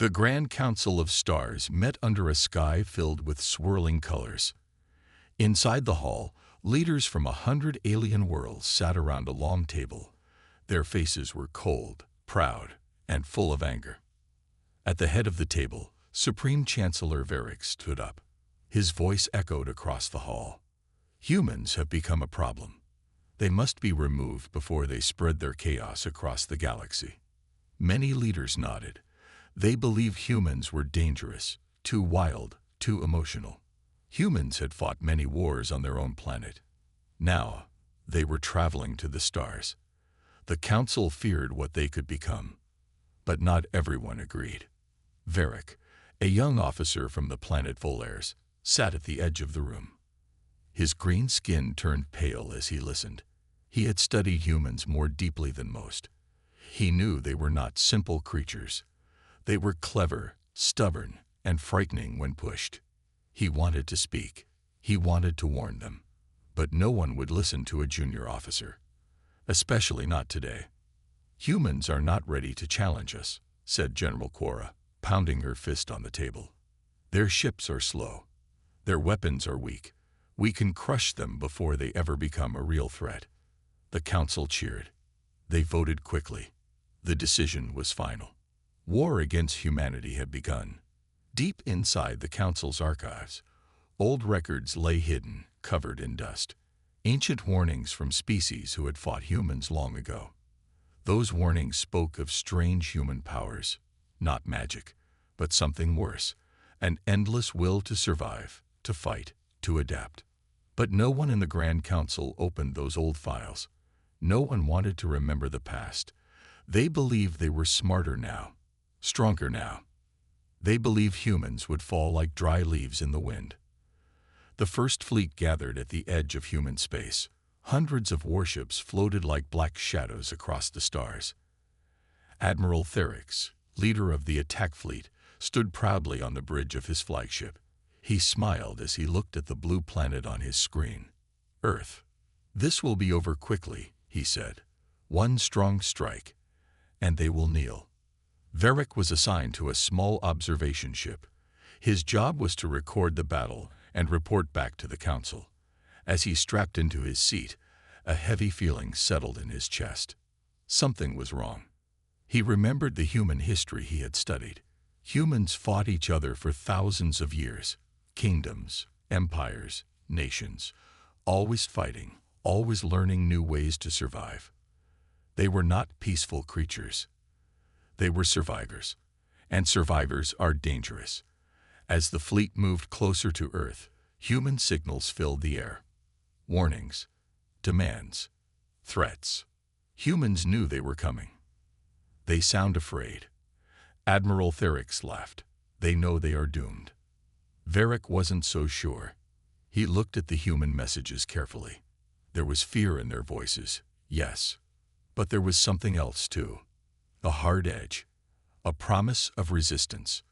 The Grand Council of Stars met under a sky filled with swirling colors. Inside the hall, leaders from 100 alien worlds sat around a long table. Their faces were cold, proud, and full of anger. At the head of the table, Supreme Chancellor Varric stood up. His voice echoed across the hall. Humans have become a problem. They must be removed before they spread their chaos across the galaxy. Many leaders nodded. They believed humans were dangerous, too wild, too emotional. Humans had fought many wars on their own planet. Now, they were traveling to the stars. The council feared what they could become. But not everyone agreed. Varric, a young officer from the planet Volaris, sat at the edge of the room. His green skin turned pale as he listened. He had studied humans more deeply than most. He knew they were not simple creatures. They were clever, stubborn, and frightening when pushed. He wanted to speak. He wanted to warn them. But no one would listen to a junior officer. Especially not today. "Humans are not ready to challenge us," said General Quora, pounding her fist on the table. "Their ships are slow. Their weapons are weak. We can crush them before they ever become a real threat." The council cheered. They voted quickly. The decision was final. War against humanity had begun. Deep inside the council's archives, old records lay hidden, covered in dust. Ancient warnings from species who had fought humans long ago. Those warnings spoke of strange human powers, not magic, but something worse, an endless will to survive, to fight, to adapt. But no one in the Grand Council opened those old files. No one wanted to remember the past. They believed they were smarter now, stronger now. They believed humans would fall like dry leaves in the wind. The first fleet gathered at the edge of human space. Hundreds of warships floated like black shadows across the stars. Admiral Therix, leader of the attack fleet, stood proudly on the bridge of his flagship. He smiled as he looked at the blue planet on his screen. "Earth. This will be over quickly," he said. "One strong strike, and they will kneel." Varric was assigned to a small observation ship. His job was to record the battle and report back to the council. As he strapped into his seat, a heavy feeling settled in his chest. Something was wrong. He remembered the human history he had studied. Humans fought each other for thousands of years. Kingdoms, empires, nations, always fighting, always learning new ways to survive. They were not peaceful creatures. They were survivors, and survivors are dangerous. As the fleet moved closer to Earth, human signals filled the air. Warnings, demands, threats. Humans knew they were coming. "They sound afraid." Admiral Therix laughed. "They know they are doomed." Varric wasn't so sure. He looked at the human messages carefully. There was fear in their voices, yes. But there was something else too. A hard edge. A promise of resistance.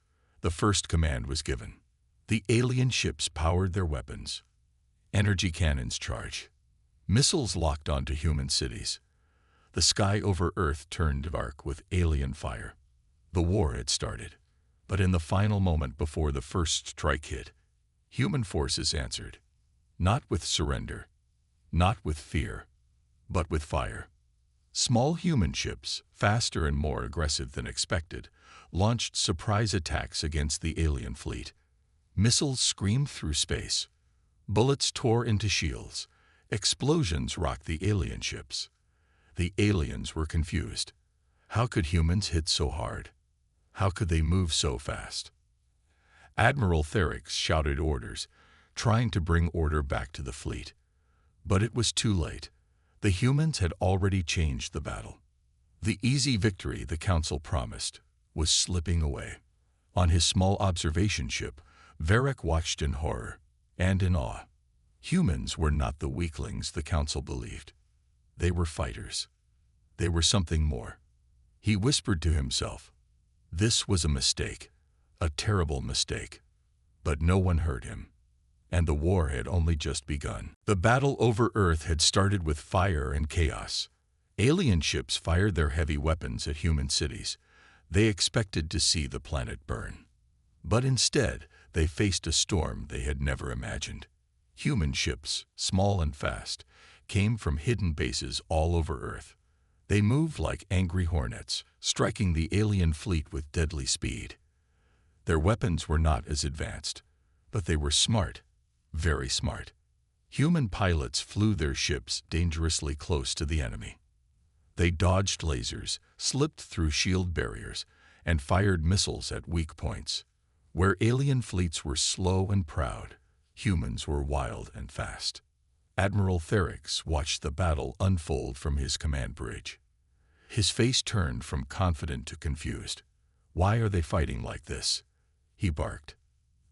The first command was given. The alien ships powered their weapons. Energy cannons charged. Missiles locked onto human cities. The sky over Earth turned dark with alien fire. The war had started. But in the final moment before the first strike hit, human forces answered. Not with surrender. Not with fear. But with fire. Small human ships, faster and more aggressive than expected, launched surprise attacks against the alien fleet. Missiles screamed through space. Bullets tore into shields. Explosions rocked the alien ships. The aliens were confused. How could humans hit so hard? How could they move so fast? Admiral Therix shouted orders, trying to bring order back to the fleet. But it was too late. The humans had already changed the battle. The easy victory the Council promised was slipping away. On his small observation ship, Varric watched in horror and in awe. Humans were not the weaklings the Council believed. They were fighters. They were something more. He whispered to himself, "This was a mistake, a terrible mistake." But no one heard him. And the war had only just begun. The battle over Earth had started with fire and chaos. Alien ships fired their heavy weapons at human cities. They expected to see the planet burn. But instead, they faced a storm they had never imagined. Human ships, small and fast, came from hidden bases all over Earth. They moved like angry hornets, striking the alien fleet with deadly speed. Their weapons were not as advanced, but they were smart, very smart. Human pilots flew their ships dangerously close to the enemy. They dodged lasers, slipped through shield barriers, and fired missiles at weak points. Where alien fleets were slow and proud, humans were wild and fast. Admiral Therix watched the battle unfold from his command bridge. His face turned from confident to confused. "Why are they fighting like this?" he barked.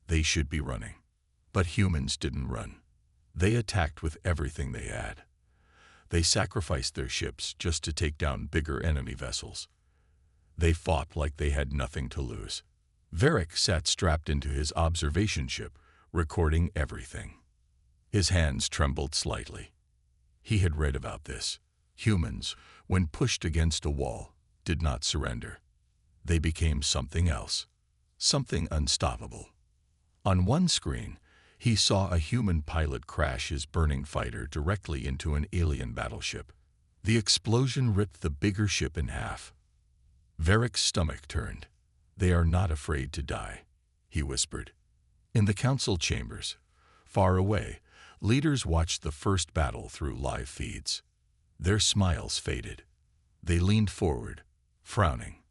"They should be running." But humans didn't run. They attacked with everything they had. They sacrificed their ships just to take down bigger enemy vessels. They fought like they had nothing to lose. Varric sat strapped into his observation ship, recording everything. His hands trembled slightly. He had read about this. Humans, when pushed against a wall, did not surrender. They became something else, something unstoppable. On one screen, he saw a human pilot crash his burning fighter directly into an alien battleship. The explosion ripped the bigger ship in half. Varric's stomach turned. "They are not afraid to die," he whispered. In the council chambers, far away, leaders watched the first battle through live feeds. Their smiles faded. They leaned forward, frowning.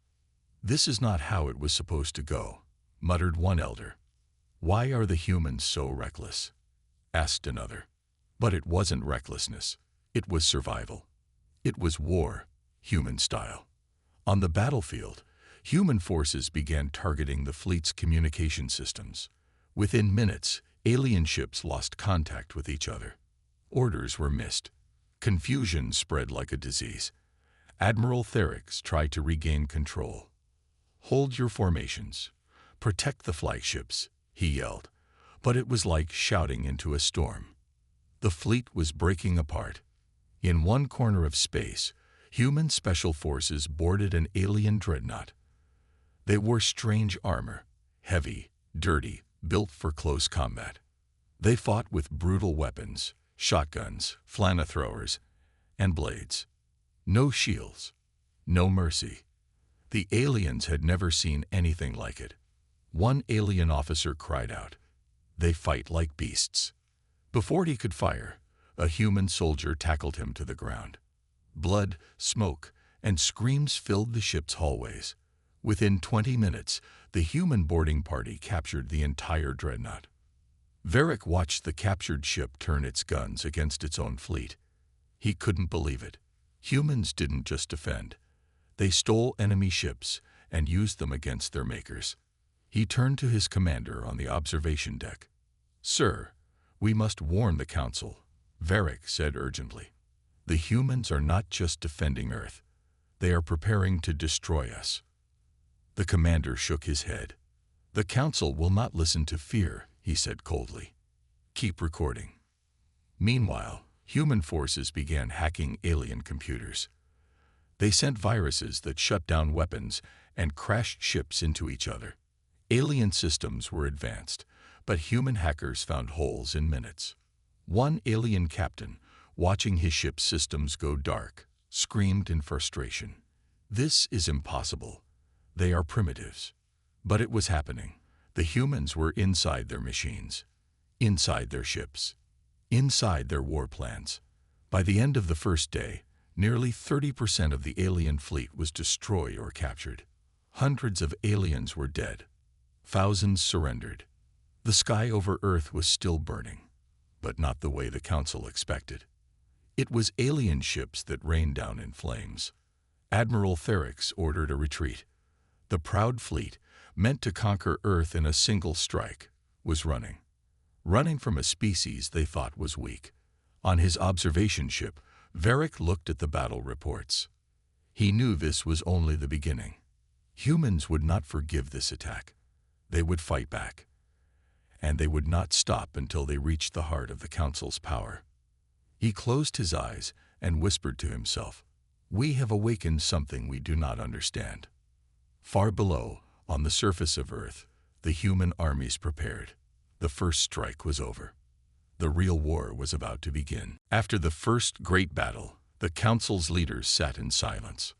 "This is not how it was supposed to go," muttered one elder. "Why are the humans so reckless?" asked another. But it wasn't recklessness. It was survival. It was war, human style. On the battlefield, human forces began targeting the fleet's communication systems. Within minutes, alien ships lost contact with each other. Orders were missed. Confusion spread like a disease. Admiral Therix tried to regain control. "Hold your formations. Protect the flagships," he yelled. But it was like shouting into a storm. The fleet was breaking apart. In one corner of space, human special forces boarded an alien dreadnought. They wore strange armor, heavy, dirty, built for close combat. They fought with brutal weapons, shotguns, flamethrowers, and blades. No shields, no mercy. The aliens had never seen anything like it. One alien officer cried out, "They fight like beasts." Before he could fire, a human soldier tackled him to the ground. Blood, smoke, and screams filled the ship's hallways. Within 20 minutes, the human boarding party captured the entire dreadnought. Varric watched the captured ship turn its guns against its own fleet. He couldn't believe it. Humans didn't just defend. They stole enemy ships and used them against their makers. He turned to his commander on the observation deck. "Sir, we must warn the Council," Varric said urgently. "The humans are not just defending Earth. They are preparing to destroy us." The commander shook his head. "The Council will not listen to fear," he said coldly. "Keep recording." Meanwhile, human forces began hacking alien computers. They sent viruses that shut down weapons and crashed ships into each other. Alien systems were advanced, but human hackers found holes in minutes. One alien captain, watching his ship's systems go dark, screamed in frustration. "This is impossible. They are primitives." But it was happening. The humans were inside their machines, inside their ships, inside their war plans. By the end of the first day, nearly 30% of the alien fleet was destroyed or captured. Hundreds of aliens were dead. Thousands surrendered. The sky over Earth was still burning, but not the way the Council expected. It was alien ships that rained down in flames. Admiral Therix ordered a retreat. The proud fleet, meant to conquer Earth in a single strike, was running from a species they thought was weak. On his observation ship, Varric looked at the battle reports. He knew this was only the beginning. Humans would not forgive this attack. They would fight back. And they would not stop until they reached the heart of the Council's power. He closed his eyes and whispered to himself, "We have awakened something we do not understand." Far below, on the surface of Earth, the human armies prepared. The first strike was over. The real war was about to begin. After the first great battle, the Council's leaders sat in silence.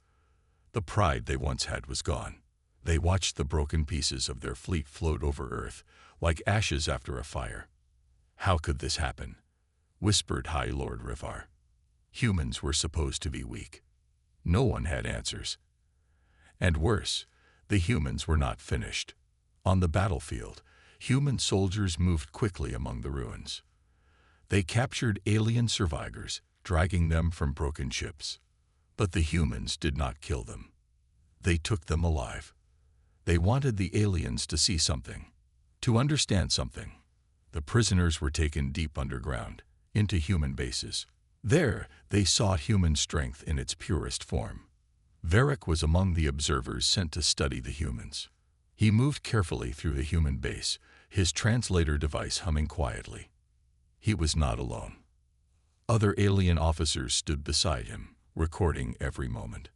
The pride they once had was gone. They watched the broken pieces of their fleet float over Earth, like ashes after a fire. "How could this happen?" whispered High Lord Rivar. Humans were supposed to be weak. No one had answers. And worse, the humans were not finished. On the battlefield, human soldiers moved quickly among the ruins. They captured alien survivors, dragging them from broken ships. But the humans did not kill them. They took them alive. They wanted the aliens to see something, to understand something. The prisoners were taken deep underground, into human bases. There, they saw human strength in its purest form. Varric was among the observers sent to study the humans. He moved carefully through the human base, his translator device humming quietly. He was not alone. Other alien officers stood beside him, recording every moment.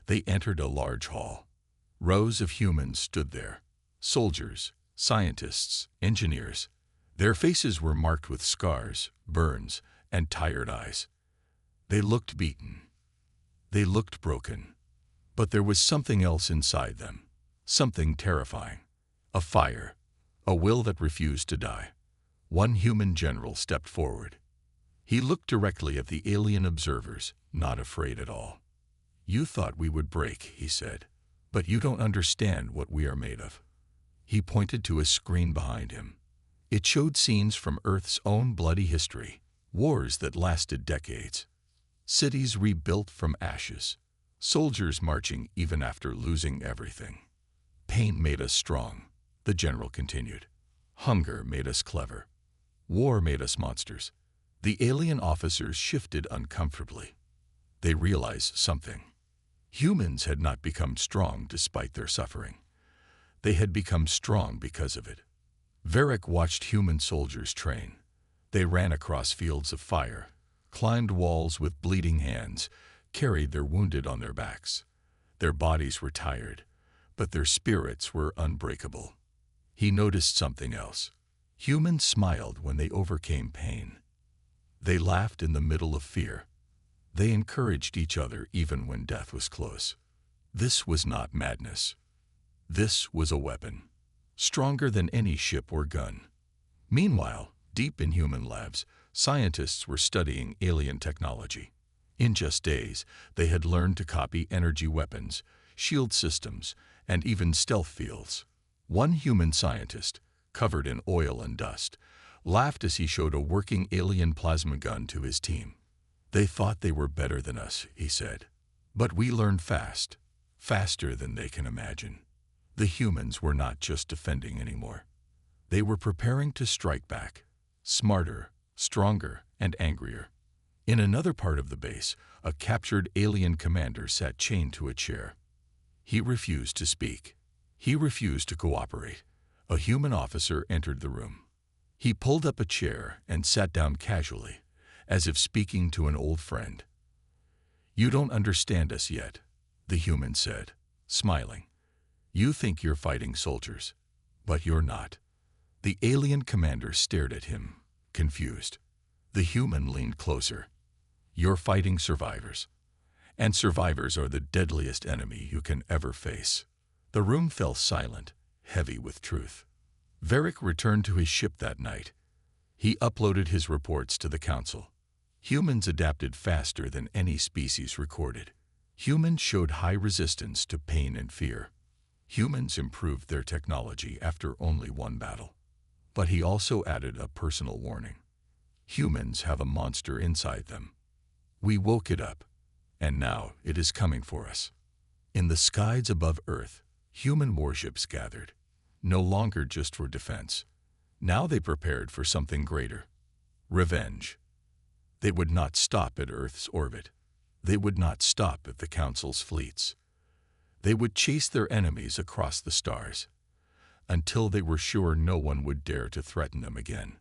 They entered a large hall. Rows of humans stood there. Soldiers, scientists, engineers. Their faces were marked with scars, burns, and tired eyes. They looked beaten. They looked broken. But there was something else inside them, something terrifying. A fire, a will that refused to die. One human general stepped forward. He looked directly at the alien observers, not afraid at all. "You thought we would break," he said, "but you don't understand what we are made of." He pointed to a screen behind him. It showed scenes from Earth's own bloody history, wars that lasted decades, cities rebuilt from ashes, soldiers marching even after losing everything. "Pain made us strong," the general continued. "Hunger made us clever. War made us monsters." The alien officers shifted uncomfortably. They realized something. Humans had not become strong despite their suffering. They had become strong because of it. Varric watched human soldiers train. They ran across fields of fire, climbed walls with bleeding hands, carried their wounded on their backs. Their bodies were tired, but their spirits were unbreakable. He noticed something else. Humans smiled when they overcame pain. They laughed in the middle of fear. They encouraged each other even when death was close. This was not madness. This was a weapon, stronger than any ship or gun. Meanwhile, deep in human labs, scientists were studying alien technology. In just days, they had learned to copy energy weapons, shield systems, and even stealth fields. One human scientist, covered in oil and dust, laughed as he showed a working alien plasma gun to his team. "They thought they were better than us," he said. "But we learned fast, faster than they can imagine." The humans were not just defending anymore. They were preparing to strike back, smarter, stronger, and angrier. In another part of the base, a captured alien commander sat chained to a chair. He refused to speak. He refused to cooperate. A human officer entered the room. He pulled up a chair and sat down casually, as if speaking to an old friend. "You don't understand us yet," the human said, smiling. "You think you're fighting soldiers, but you're not." The alien commander stared at him, confused. The human leaned closer. "You're fighting survivors, and survivors are the deadliest enemy you can ever face." The room fell silent, heavy with truth. Varric returned to his ship that night. He uploaded his reports to the Council. Humans adapted faster than any species recorded. Humans showed high resistance to pain and fear. Humans improved their technology after only one battle. But he also added a personal warning. Humans have a monster inside them. We woke it up, and now it is coming for us. In the skies above Earth, human warships gathered, no longer just for defense. Now they prepared for something greater: revenge. They would not stop at Earth's orbit. They would not stop at the Council's fleets. They would chase their enemies across the stars, until they were sure no one would dare to threaten them again.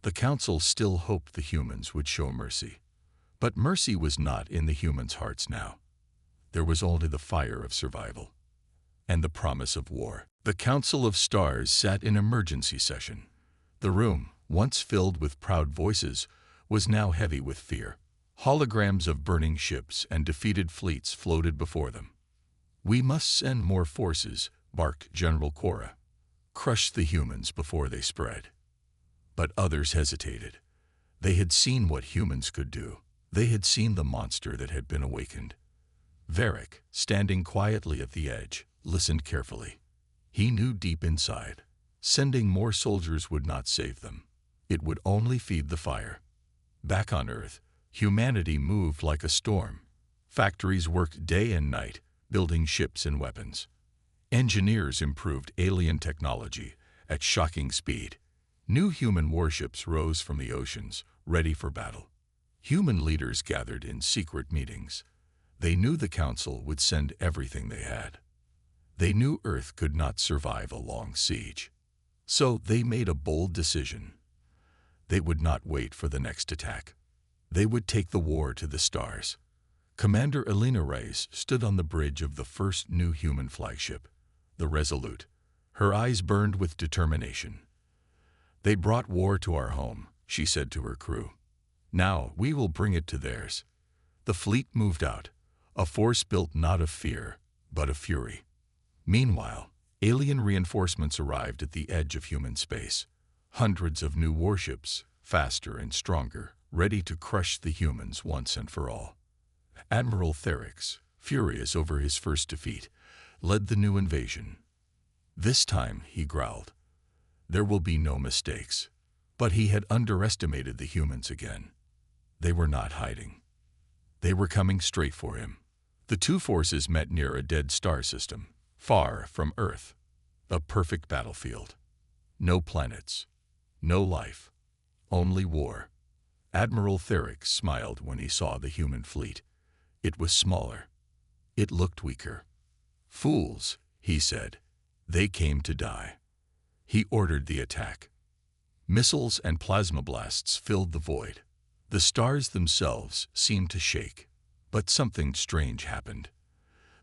The Council still hoped the humans would show mercy. But mercy was not in the humans' hearts now. There was only the fire of survival. and the promise of war. The Council of Stars sat in emergency session. The room, once filled with proud voices, was now heavy with fear. Holograms of burning ships and defeated fleets floated before them. "We must send more forces," barked General Cora. "Crush the humans before they spread." But others hesitated. They had seen what humans could do. They had seen the monster that had been awakened. Varric, standing quietly at the edge, listened carefully. He knew deep inside, sending more soldiers would not save them. It would only feed the fire. Back on Earth, humanity moved like a storm. Factories worked day and night, building ships and weapons. Engineers improved alien technology at shocking speed. New human warships rose from the oceans, ready for battle. Human leaders gathered in secret meetings. They knew the Council would send everything they had. They knew Earth could not survive a long siege. So they made a bold decision. They would not wait for the next attack. They would take the war to the stars. Commander Elena Reyes stood on the bridge of the first new human flagship, the Resolute. Her eyes burned with determination. "They brought war to our home," she said to her crew. "Now we will bring it to theirs." The fleet moved out, a force built not of fear, but of fury. Meanwhile, alien reinforcements arrived at the edge of human space. Hundreds of new warships, faster and stronger, ready to crush the humans once and for all. Admiral Therix, furious over his first defeat, led the new invasion. "This time," he growled, "there will be no mistakes." But he had underestimated the humans again. They were not hiding. They were coming straight for him. The two forces met near a dead star system, far from Earth. A perfect battlefield. No planets. No life. Only war. Admiral Therix smiled when he saw the human fleet. It was smaller. It looked weaker. "Fools," he said. "They came to die." He ordered the attack. Missiles and plasma blasts filled the void. The stars themselves seemed to shake. But something strange happened.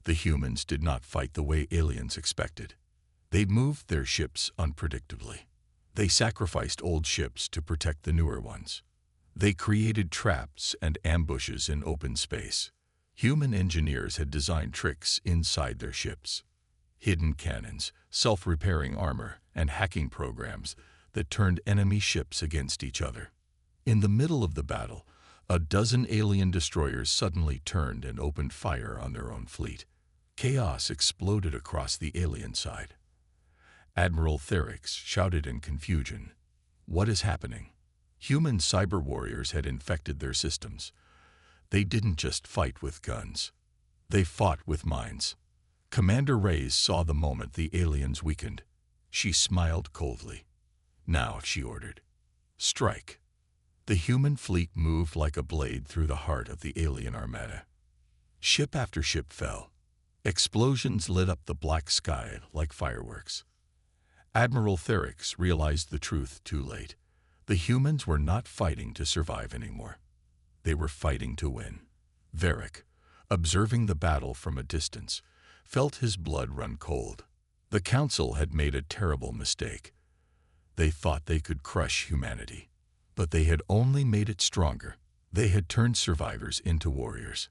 The humans did not fight the way aliens expected. They moved their ships unpredictably. They sacrificed old ships to protect the newer ones. They created traps and ambushes in open space. Human engineers had designed tricks inside their ships. Hidden cannons, self-repairing armor, and hacking programs that turned enemy ships against each other. In the middle of the battle, a dozen alien destroyers suddenly turned and opened fire on their own fleet. Chaos exploded across the alien side. Admiral Therix shouted in confusion, "What is happening?" Human cyber warriors had infected their systems. They didn't just fight with guns. They fought with minds. Commander Reyes saw the moment the aliens weakened. She smiled coldly. "Now," she ordered, "strike." The human fleet moved like a blade through the heart of the alien armada. Ship after ship fell. Explosions lit up the black sky like fireworks. Admiral Therix realized the truth too late. The humans were not fighting to survive anymore. They were fighting to win. Varric, observing the battle from a distance, felt his blood run cold. The Council had made a terrible mistake. They thought they could crush humanity, but they had only made it stronger. They had turned survivors into warriors.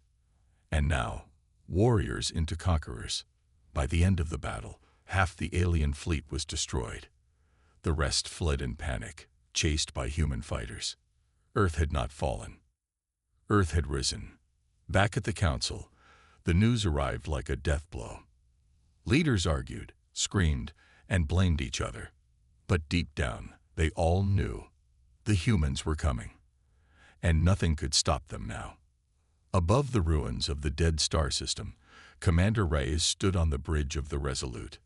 And now, warriors into conquerors. By the end of the battle, half the alien fleet was destroyed. The rest fled in panic, chased by human fighters. Earth had not fallen. Earth had risen. Back at the Council, the news arrived like a death blow. Leaders argued, screamed, and blamed each other. But deep down, they all knew the humans were coming, and nothing could stop them now. Above the ruins of the dead star system, Commander Reyes stood on the bridge of the Resolute.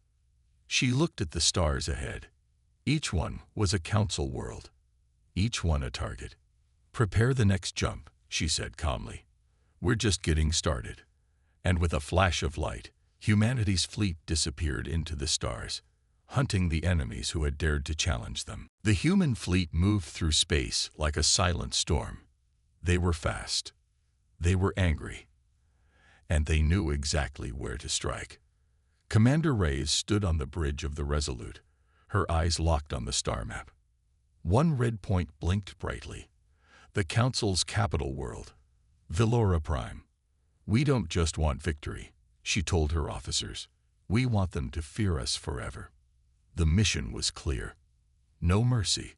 She looked at the stars ahead. Each one was a Council world, each one a target. "Prepare the next jump," she said calmly. "We're just getting started." And with a flash of light, humanity's fleet disappeared into the stars, hunting the enemies who had dared to challenge them. The human fleet moved through space like a silent storm. They were fast. They were angry. And they knew exactly where to strike. Commander Reyes stood on the bridge of the Resolute, her eyes locked on the star map. One red point blinked brightly. The Council's capital world, Velora Prime. "We don't just want victory," she told her officers. "We want them to fear us forever." The mission was clear. No mercy,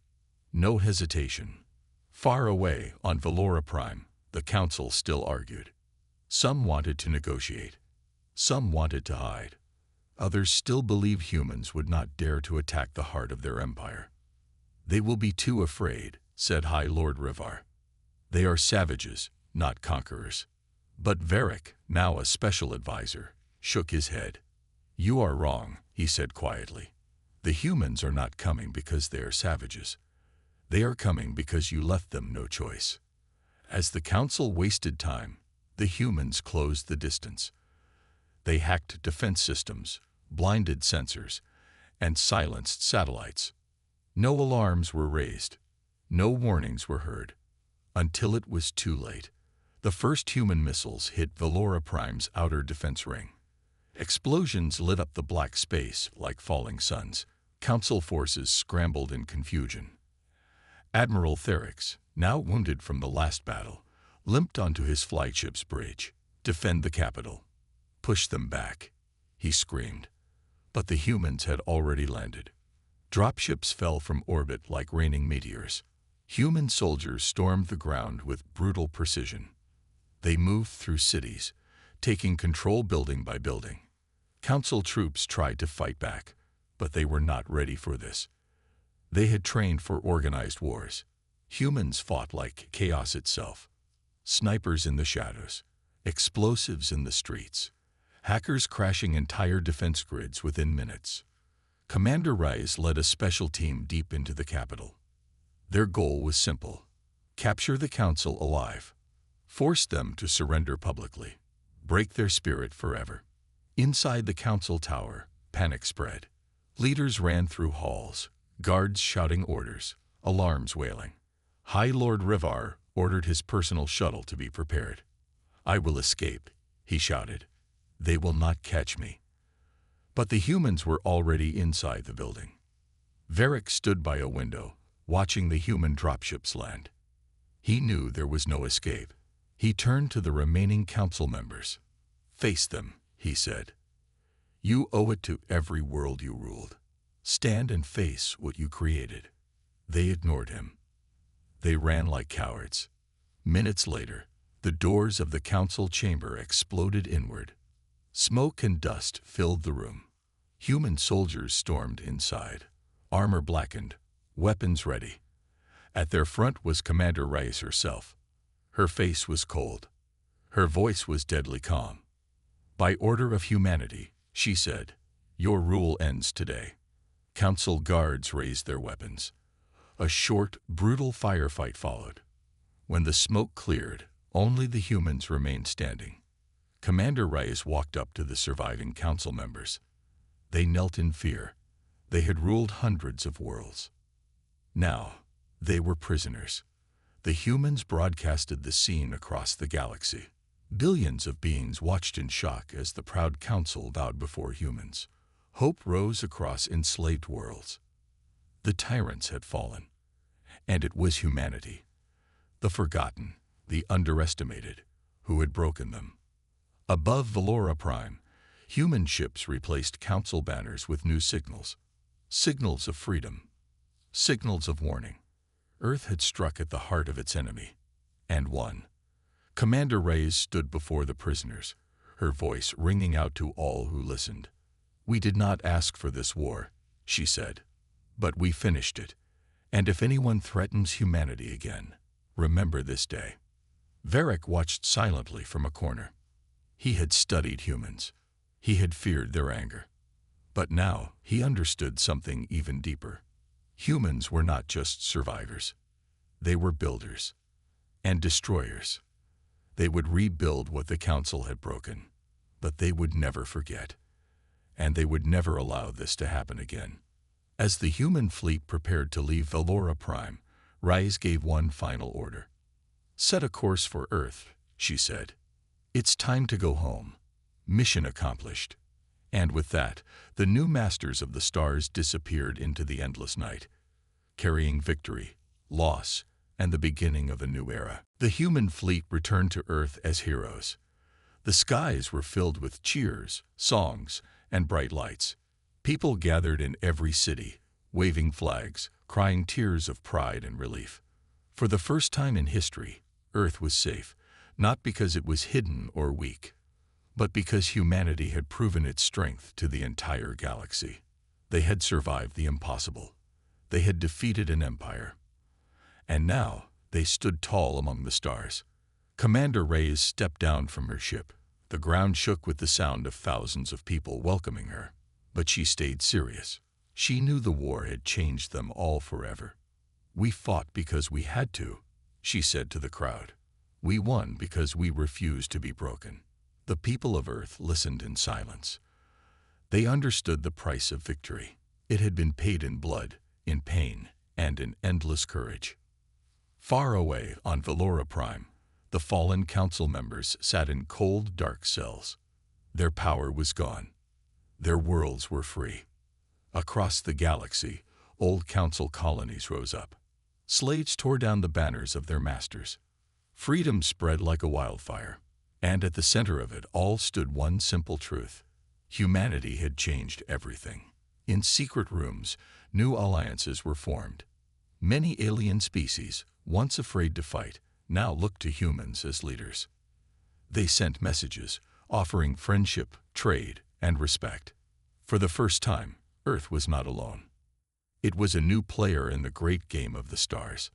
no hesitation. Far away on Velora Prime, the Council still argued. Some wanted to negotiate. Some wanted to hide. Others still believed humans would not dare to attack the heart of their empire. "They will be too afraid," said High Lord Rivar. "They are savages, not conquerors." But Varric, now a special advisor, shook his head. "You are wrong," he said quietly. "The humans are not coming because they are savages. They are coming because you left them no choice." As the Council wasted time, the humans closed the distance. They hacked defense systems, blinded sensors, and silenced satellites. No alarms were raised. No warnings were heard. Until it was too late. The first human missiles hit Velora Prime's outer defense ring. Explosions lit up the black space like falling suns. Council forces scrambled in confusion. Admiral Therix, now wounded from the last battle, limped onto his flagship's bridge. "Defend the capital. Push them back," he screamed. But the humans had already landed. Dropships fell from orbit like raining meteors. Human soldiers stormed the ground with brutal precision. They moved through cities, taking control building by building. Council troops tried to fight back, but they were not ready for this. They had trained for organized wars. Humans fought like chaos itself. Snipers in the shadows, explosives in the streets, hackers crashing entire defense grids within minutes. Commander Reyes led a special team deep into the capital. Their goal was simple: capture the Council alive. Force them to surrender publicly. Break their spirit forever. Inside the Council Tower, panic spread. Leaders ran through halls, guards shouting orders, alarms wailing. High Lord Rivar ordered his personal shuttle to be prepared. "I will escape," he shouted. "They will not catch me." But the humans were already inside the building. Varric stood by a window, watching the human dropships land. He knew there was no escape. He turned to the remaining council members. "Face them," he said. "You owe it to every world you ruled. Stand and face what you created." They ignored him. They ran like cowards. Minutes later, the doors of the council chamber exploded inward. Smoke and dust filled the room. Human soldiers stormed inside, armor blackened, weapons ready. At their front was Commander Reyes herself. Her face was cold. Her voice was deadly calm. "By order of humanity," she said, "your rule ends today." Council guards raised their weapons. A short, brutal firefight followed. When the smoke cleared, only the humans remained standing. Commander Reyes walked up to the surviving council members. They knelt in fear. They had ruled hundreds of worlds. Now, they were prisoners. The humans broadcasted the scene across the galaxy. Billions of beings watched in shock as the proud council bowed before humans. Hope rose across enslaved worlds. The tyrants had fallen, and it was humanity, the forgotten, the underestimated, who had broken them. Above Velora Prime, human ships replaced council banners with new signals. Signals of freedom. Signals of warning. Earth had struck at the heart of its enemy, and won. Commander Reyes stood before the prisoners, her voice ringing out to all who listened. "We did not ask for this war," she said, "but we finished it. And if anyone threatens humanity again, remember this day." Varric watched silently from a corner. He had studied humans. He had feared their anger. But now he understood something even deeper. Humans were not just survivors. They were builders and destroyers. They would rebuild what the Council had broken, but they would never forget. And they would never allow this to happen again. As the human fleet prepared to leave Velora Prime, Reyes gave one final order. "Set a course for Earth," she said. "It's time to go home. Mission accomplished." And with that, the new masters of the stars disappeared into the endless night, carrying victory, loss, and the beginning of a new era. The human fleet returned to Earth as heroes. The skies were filled with cheers, songs, and bright lights. People gathered in every city, waving flags, crying tears of pride and relief. For the first time in history, Earth was safe, not because it was hidden or weak, but because humanity had proven its strength to the entire galaxy. They had survived the impossible. They had defeated an empire. And now they stood tall among the stars. Commander Reyes stepped down from her ship. The ground shook with the sound of thousands of people welcoming her. But she stayed serious. She knew the war had changed them all forever. "We fought because we had to," she said to the crowd. "We won because we refused to be broken." The people of Earth listened in silence. They understood the price of victory. It had been paid in blood, in pain, and in endless courage. Far away on Valora Prime, the fallen council members sat in cold, dark cells. Their power was gone. Their worlds were free. Across the galaxy, old council colonies rose up. Slaves tore down the banners of their masters. Freedom spread like a wildfire. And at the center of it all stood one simple truth. Humanity had changed everything. In secret rooms, new alliances were formed. Many alien species, once afraid to fight, now looked to humans as leaders. They sent messages, offering friendship, trade, and respect. For the first time, Earth was not alone. It was a new player in the great game of the stars,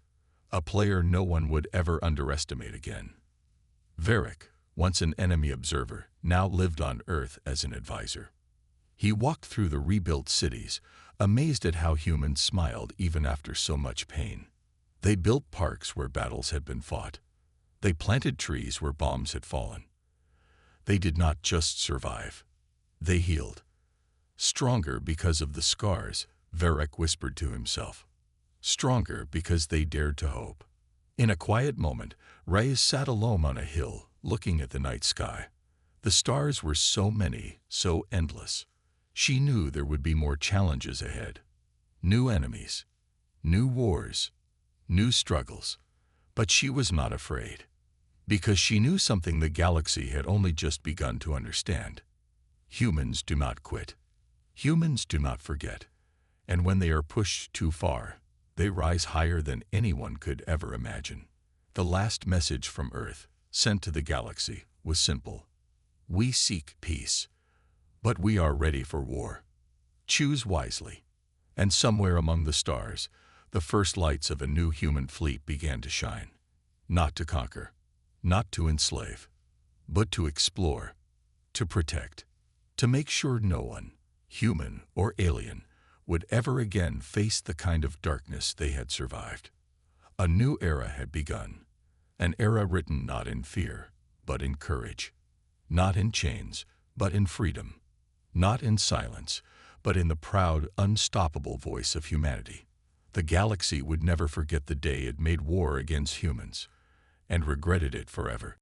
a player no one would ever underestimate again. Varric, once an enemy observer, now lived on Earth as an advisor. He walked through the rebuilt cities, amazed at how humans smiled even after so much pain. They built parks where battles had been fought. They planted trees where bombs had fallen. They did not just survive. They healed. Stronger because of the scars, Varric whispered to himself. Stronger because they dared to hope. In a quiet moment, Reyes sat alone on a hill, looking at the night sky. The stars were so many, so endless. She knew there would be more challenges ahead. New enemies, new wars, new struggles. But she was not afraid, because she knew something the galaxy had only just begun to understand. Humans do not quit. Humans do not forget. And when they are pushed too far, they rise higher than anyone could ever imagine. The last message from Earth, sent to the galaxy, was simple. We seek peace, but we are ready for war. Choose wisely. And somewhere among the stars, the first lights of a new human fleet began to shine. Not to conquer, not to enslave, but to explore, to protect, to make sure no one, human or alien, would ever again face the kind of darkness they had survived. A new era had begun, an era written not in fear, but in courage, not in chains, but in freedom, not in silence, but in the proud, unstoppable voice of humanity. The galaxy would never forget the day it made war against humans, and regretted it forever.